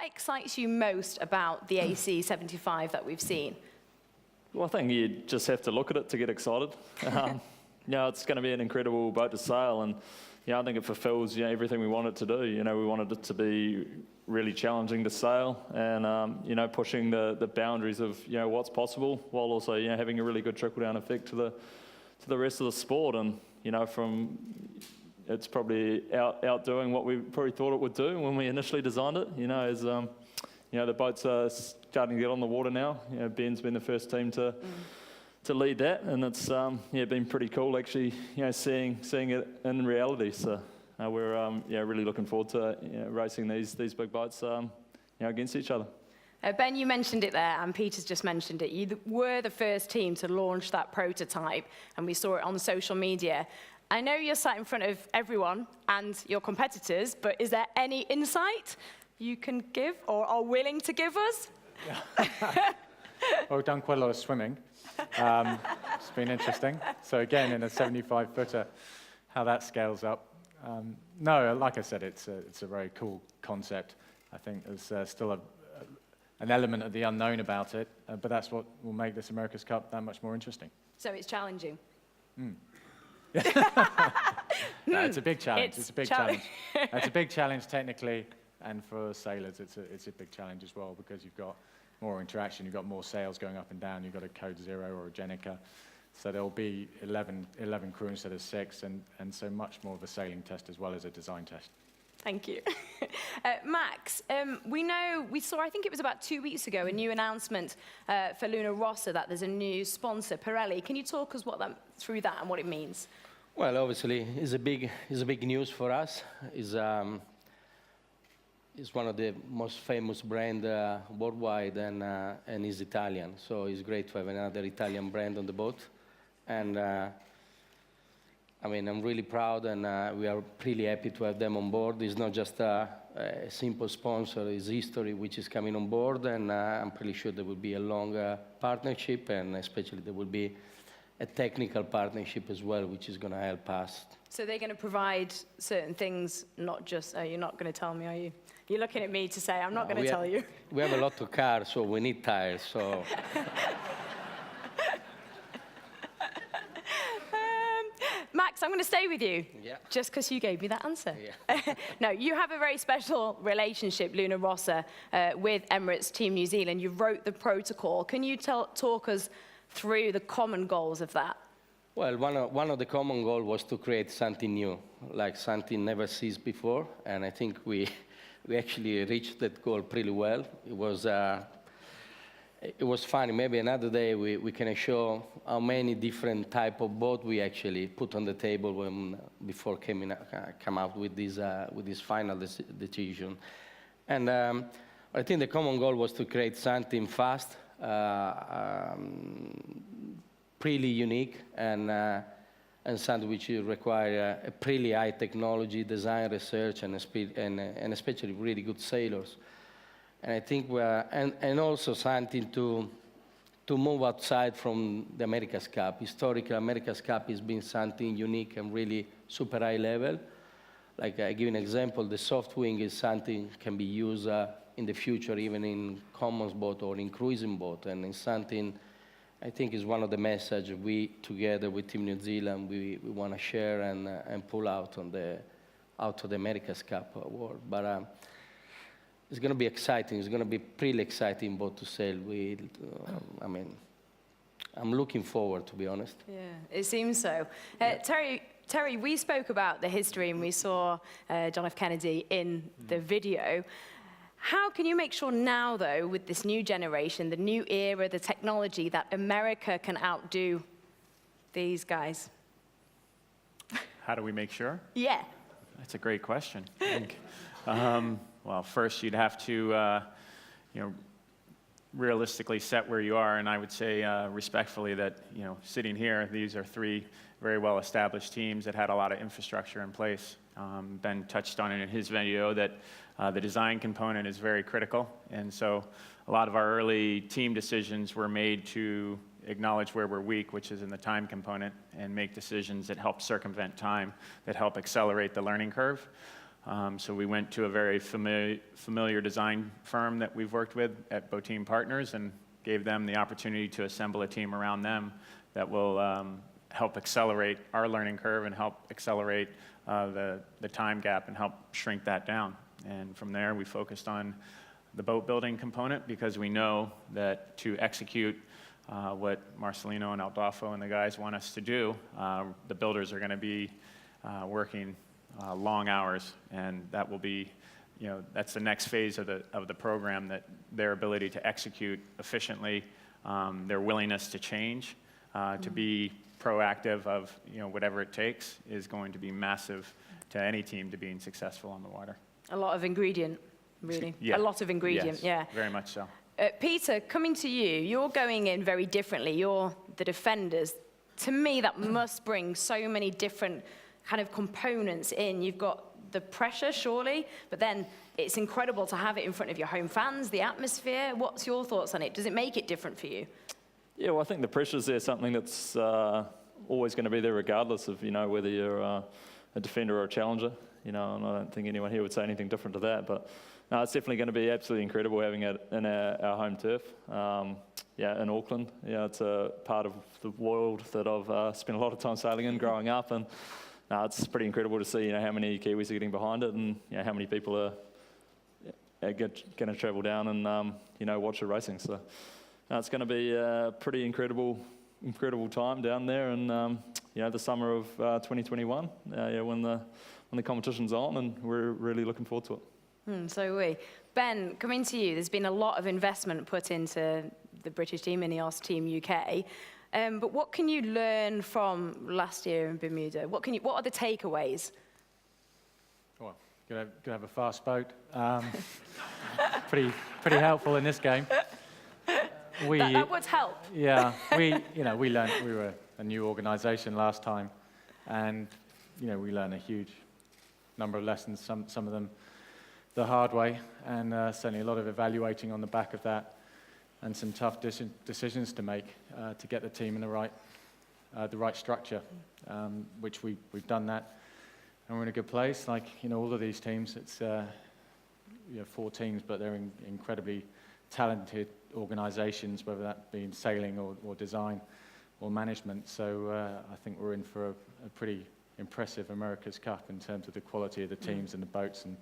What excites you most about the AC75 that we've seen? Well, I think you just have to look at it to get excited. It's going to be an incredible boat to sail, and I think it fulfills everything we want it to do. We wanted it to be really challenging to sail, and pushing the boundaries of what's possible, while also having a really good trickle-down effect to the rest of the sport. And it's probably outdoing what we probably thought it would do when we initially designed it. As the boats are starting to get on the water now. Ben's been the first team to lead that, and it's been pretty cool actually seeing it in reality. So we're really looking forward to racing these big boats against each other. Ben, you mentioned it there, and Peter's just mentioned it. You were the first team to launch that prototype, and we saw it on social media. I know you're sat in front of everyone and your competitors, but is there any insight you can give or are willing to give us? Yeah. Well, we've done quite a lot of swimming. It's been interesting. So again, in a 75-footer, how that scales up. No, like I said, it's a very cool concept. I think there's still an element of the unknown about it, but that's what will make this America's Cup that much more interesting. So it's challenging. No, it's a big challenge. It's a big challenge. It's a big challenge technically, and for sailors, it's a big challenge as well, because you've got more interaction, you've got more sails going up and down, you've got a Code Zero or a Jenica. So there'll be 11 crew instead of 6, and so much more of a sailing test as well as a design test. Thank you. Max, we saw, I think it was about 2 weeks ago, a new announcement for Luna Rossa that there's a new sponsor, Pirelli. Can you talk us through that and what it means? Well, obviously, it's a big news for us. It's one of the most famous brand worldwide, and is Italian. So it's great to have another Italian brand on the boat. And I mean, I'm really proud, and we are really happy to have them on board. It's not just a simple sponsor, it's history which is coming on board, and I'm pretty sure there will be a longer partnership, and especially there will be a technical partnership as well, which is going to help us. So they're going to provide certain things, not just, you're not going to tell me, are you? You're looking at me to say, I'm not going to tell you. We have a lot of cars, so we need tires, so... Max, I'm going to stay with you, just because you gave me that answer. Yeah. No, you have a very special relationship, Luna Rossa, with Emirates Team New Zealand. You wrote the protocol. Can you talk us through the common goals of that? Well, one of the common goals was to create something new, like something never seen before, and I think we actually reached that goal pretty well. It was funny. Maybe another day we can show how many different type of boat we actually put on the table before come out with this final decision. And I think the common goal was to create something fast, pretty unique, and something which require a pretty high technology, design, research, and especially really good sailors. And I think and also something to move outside from the America's Cup. Historically, America's Cup has been something unique and really super high level. Like I give an example, the soft wing is something can be used in the future, even in commons boat or in cruising boat, and it's something I think is one of the messages we, together with Team New Zealand, we want to share and pull out of the America's Cup award. But it's going to be exciting. It's going to be pretty exciting boat to sail. I mean, I'm looking forward, to be honest. Yeah, it seems so. Terry, we spoke about the history, and we saw John F. Kennedy in the video. How can you make sure now, though, with this new generation, the new era, the technology, that America can outdo these guys? How do we make sure? Yeah. That's a great question, I think. Well, first you'd have to, realistically set where you are, and I would say respectfully that, sitting here, these are 3 very well-established teams that had a lot of infrastructure in place. Ben touched on it in his video that the design component is very critical, and so a lot of our early team decisions were made to acknowledge where we're weak, which is in the time component, and make decisions that help circumvent time, that help accelerate the learning curve. So we went to a very familiar design firm that we've worked with at Boteam Partners and gave them the opportunity to assemble a team around them that will help accelerate our learning curve and help accelerate the time gap and help shrink that down. And from there, we focused on the boat building component because we know that to execute what Marcelino and Aldolfo and the guys want us to do, the builders are going to be working long hours, and that will be, that's the next phase of the program, that their ability to execute efficiently, their willingness to change, to be proactive of whatever it takes is going to be massive to any team to being successful on the water. A lot of ingredient, really. Yeah. A lot of ingredient, Yes, yeah. very much so. Peter, coming to you, you're going in very differently. You're the defenders. To me, that must bring so many different kind of components in. You've got the pressure, surely, but then it's incredible to have it in front of your home fans, the atmosphere. What's your thoughts on it? Does it make it different for you? Yeah, well, I think the pressure's there, something that's always going to be there regardless of, whether you're a defender or a challenger, and I don't think anyone here would say anything different to that, but no, it's definitely going to be absolutely incredible having it in our home turf. In Auckland. It's a part of the world that I've spent a lot of time sailing in growing up, and it's pretty incredible to see, how many Kiwis are getting behind it, and how many people are going to travel down and watch the racing. So it's going to be a pretty incredible time down there, and the summer of 2021, when the competition's on, and we're really looking forward to it. So are we. Ben, coming to you, there's been a lot of investment put into the British team, Ineos Team UK. But what can you learn from last year in Bermuda? What are the takeaways? Well, gonna have a fast boat. Pretty helpful in this game. That would help. Yeah, we learned, we were a new organisation last time, and we learned a huge number of lessons. Some of them the hard way, and certainly a lot of evaluating on the back of that, and some tough decisions to make to get the team in the right structure, which we've done that, and we're in a good place. Like all of these teams, it's 4 teams, but they're incredibly talented organisations, whether that be in sailing or design or management. So I think we're in for a pretty impressive America's Cup in terms of the quality of the teams and the boats, and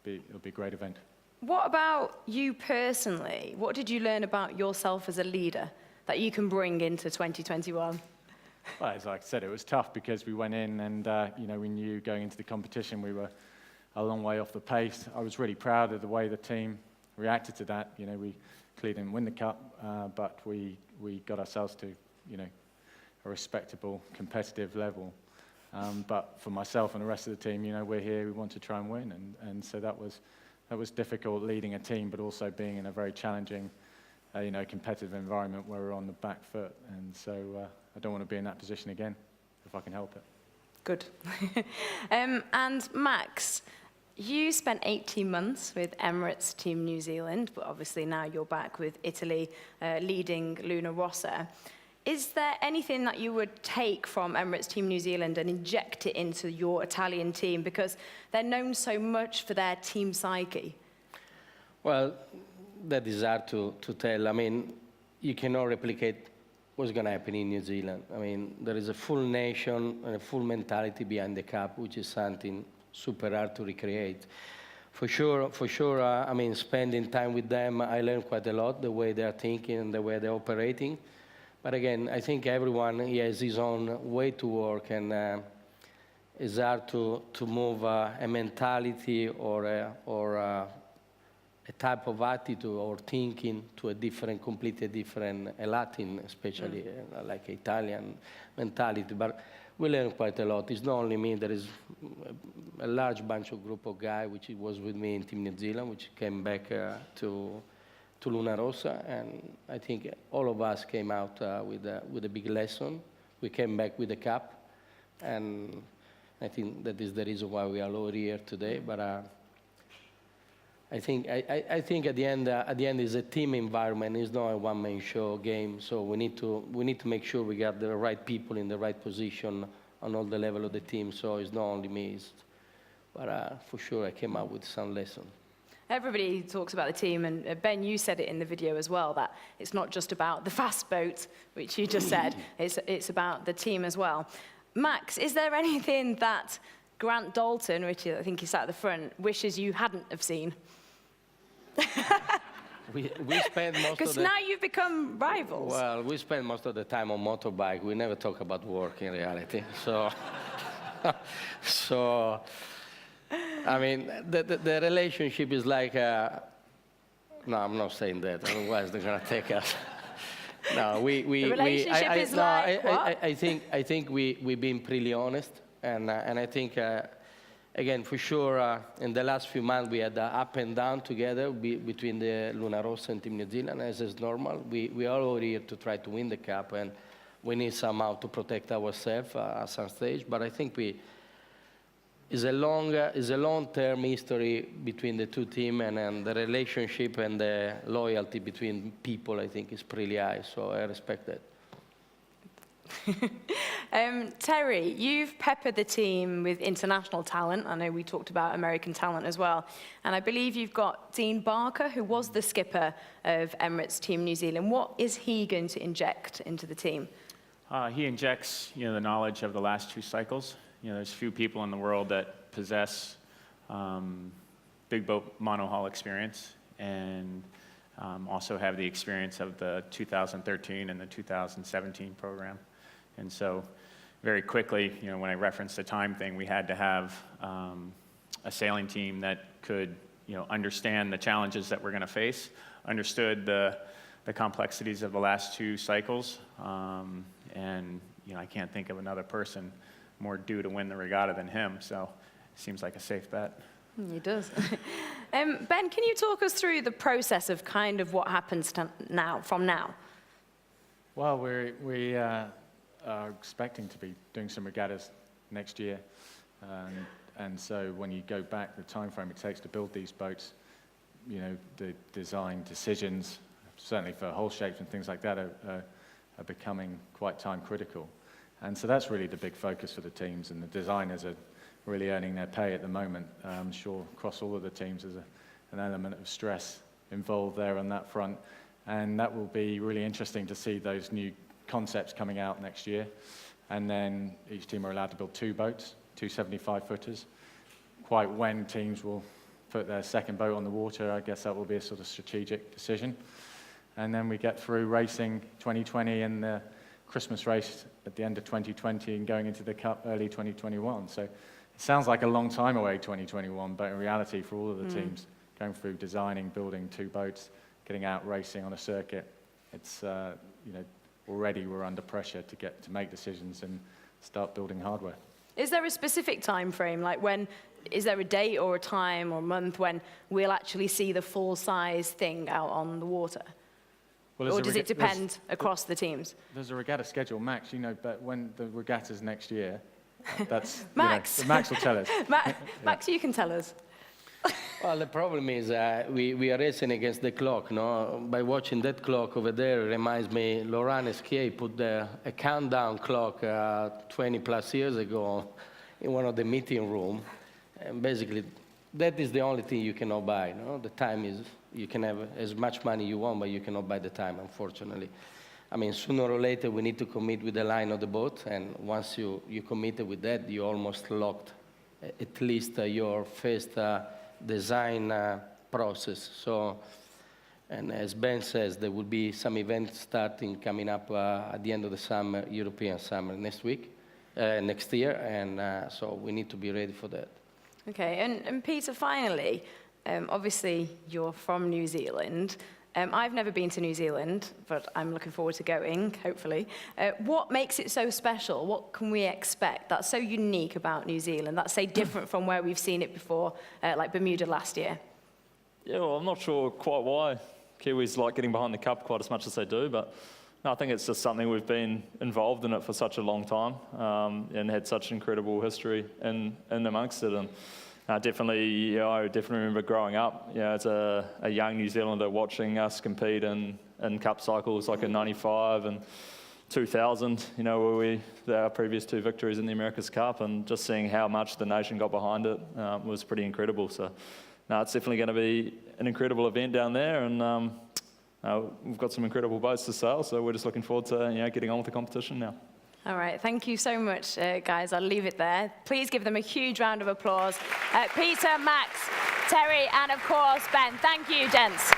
it'll be a great event. What about you personally? What did you learn about yourself as a leader that you can bring into 2021? Well, as I said, it was tough because we went in and we knew going into the competition we were a long way off the pace. I was really proud of the way the team reacted to that. We clearly didn't win the cup, but we got ourselves to a respectable competitive level. But for myself and the rest of the team, we're here, we want to try and win, and so that was difficult, leading a team, but also being in a very challenging, competitive environment where we're on the back foot, and so I don't want to be in that position again if I can help it. Good. And Max, you spent 18 months with Emirates Team New Zealand, but obviously now you're back with Italy, leading Luna Rossa. Is there anything that you would take from Emirates Team New Zealand and inject it into your Italian team? Because they're known so much for their team psyche. Well, that is hard to tell. I mean, you cannot replicate what's going to happen in New Zealand. I mean, there is a full nation and a full mentality behind the cup, which is something super hard to recreate. For sure, I mean, spending time with them, I learned quite a lot, the way they're thinking and the way they're operating. But again, I think everyone has his own way to work, and it's hard to move a mentality or a type of attitude or thinking to a completely different, a Latin, especially like Italian mentality. But we learned quite a lot. It's not only me. There is a large bunch of group of guys which was with me in Team New Zealand, which came back to Luna Rossa, and I think all of us came out with a big lesson. We came back with a cup, and I think that is the reason why we are all here today. But I think at the end it's a team environment. It's not a one-man show game. So we need to make sure we got the right people in the right position on all the level of the team. So it's not only me. But for sure, I came up with some lesson. Everybody talks about the team, and Ben, you said it in the video as well, that it's not just about the fast boat, which you just said, it's about the team as well. Max, is there anything that Grant Dalton, which I think is at the front, wishes you hadn't have seen? We spend most of Because the... now you've become rivals. Well, we spend most of the time on motorbike. We never talk about work in reality. So, so I mean, the relationship is like, no, I'm not saying that, otherwise they're going to take us. No, the relationship is like what? I think we've been pretty honest, and I think, again, for sure, in the last few months we had up and down together between the Rossa and Team New Zealand, as is normal. We are all here to try to win the cup, and we need somehow to protect ourselves at some stage. But I think is a long-term history between the two teams, and the relationship and the loyalty between people, I think, is pretty high. So I respect that. Terry, you've peppered the team with international talent. I know we talked about American talent as well. And I believe you've got Dean Barker, who was the skipper of Emirates Team New Zealand. What is he going to inject into the team? He injects, the knowledge of the last 2 cycles. There's few people in the world that possess big boat monohull experience, and also have the experience of the 2013 and the 2017 program. And so very quickly, when I referenced the time thing, we had to have a sailing team that could, understand the challenges that we're going to face, understood the complexities of the last 2 cycles, and I can't think of another person more due to win the regatta than him, so it seems like a safe bet. He does. Ben, can you talk us through the process of kind of what happens from now? Well, we are expecting to be doing some regattas next year. And so when you go back, the time frame it takes to build these boats, the design decisions, certainly for hull shapes and things like that, are becoming quite time critical. And so that's really the big focus for the teams, and the designers are really earning their pay at the moment. I'm sure across all of the teams there's an element of stress involved there on that front. And that will be really interesting to see those new concepts coming out next year. And then each team are allowed to build 2 boats, 2 75-footers. Quite when teams will put their second boat on the water, I guess that will be a sort of strategic decision. And then we get through racing 2020 and the Christmas race at the end of 2020 and going into the Cup early 2021. So it sounds like a long time away, 2021, but in reality, for all of the teams, going through designing, building 2 boats, getting out racing on a circuit, it's, already we're under pressure to make decisions and start building hardware. Is there a specific time frame, like is there a date or a time or a month when we'll actually see the full-size thing out on the water? Well, or does it depend across the teams? There's a regatta schedule, Max, but when the regatta's next year, that's... Max! Max will tell us. Max, you can tell us. Well, the problem is we are racing against the clock, no? By watching that clock over there, it reminds me, Laurent Esquier put a countdown clock 20 plus years ago in one of the meeting rooms. And basically, that is the only thing you cannot buy, no? The time is, you can have as much money you want, but you cannot buy the time, unfortunately. I mean, sooner or later, we need to commit with the line of the boat, and once you committed with that, you almost locked at least your first design process. So, and as Ben says, there will be some events coming up at the end of the summer, European summer, next year, and so we need to be ready for that. Okay, and Peter, finally, obviously you're from New Zealand. I've never been to New Zealand, but I'm looking forward to going, hopefully. What makes it so special? What can we expect that's so unique about New Zealand, that's so different from where we've seen it before, like Bermuda last year? Yeah, well, I'm not sure quite why Kiwis like getting behind the cup quite as much as they do, but no, I think it's just something we've been involved in it for such a long time, and had such incredible history in amongst it. And I definitely remember growing up, as a young New Zealander watching us compete in cup cycles like in '95 and 2000, you know, where our previous 2 victories in the America's Cup, and just seeing how much the nation got behind it was pretty incredible. So, no, it's definitely going to be an incredible event down there, and we've got some incredible boats to sail, so we're just looking forward to, you know, getting on with the competition now. All right, thank you so much, guys. I'll leave it there. Please give them a huge round of applause. Peter, Max, Terry, and of course, Ben. Thank you, gents.